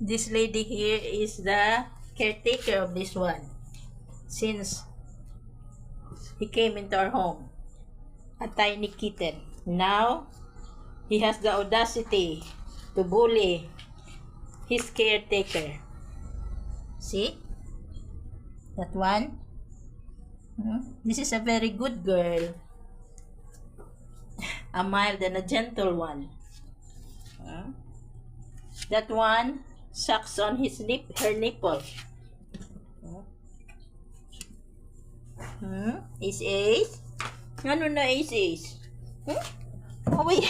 This lady here is the caretaker of this one since he came into our home. A tiny kitten. Now, he has the audacity to bully his caretaker. See? That one? This is a very good girl. A mild and a gentle one. That one sucks on her nipple. Ace? Ano na Ace? Away.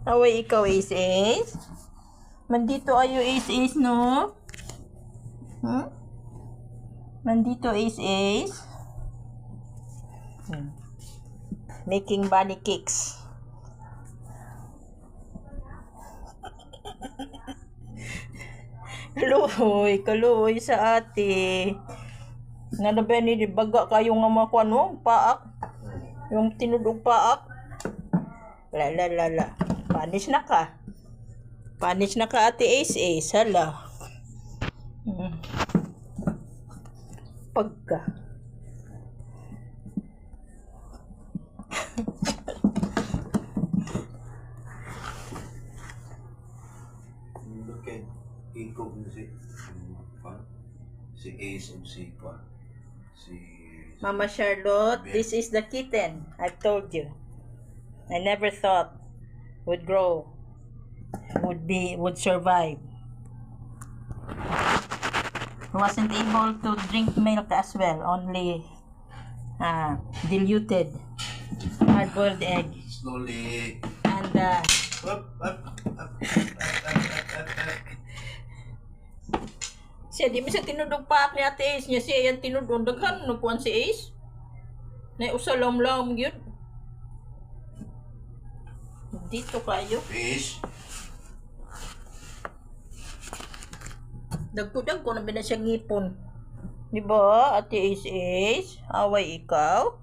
Away ikaw Ace? Mandito ayo Ace no? Mandito Ace? Making bunny cakes. Kaluoy sa ate. Nalabi ni baga kayo nga makuha no? Paak. Yung tinudog paak. La. Panis na ka. Panis na ka ate Ace. Hala. Pagka. Look at Iko si Ace and si Mama Charlotte, this is the kitten. I've told you. I never thought would grow, would survive. Wasn't able to drink milk as well, only diluted hard-boiled egg. Slowly. And siya di mo siya tinudog pa ni ate Ace niya siya yan tinudog daghan nagkuhan si Ace na usalam-lam yun dito kayo Fish. dagkudag ko na ba na siya ngipon di ba ate Ace away ikaw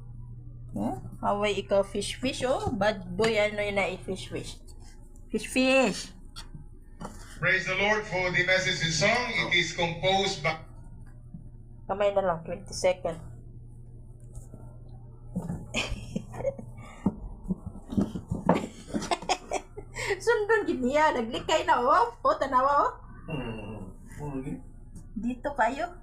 away ikaw fish oh bad boy ano yun na fish Praise the Lord for the message and song. It is composed by... Kamay na lang, 20 seconds. Sundon gid niya, naglikay na oh. O, tanawa oh. Dito kayo.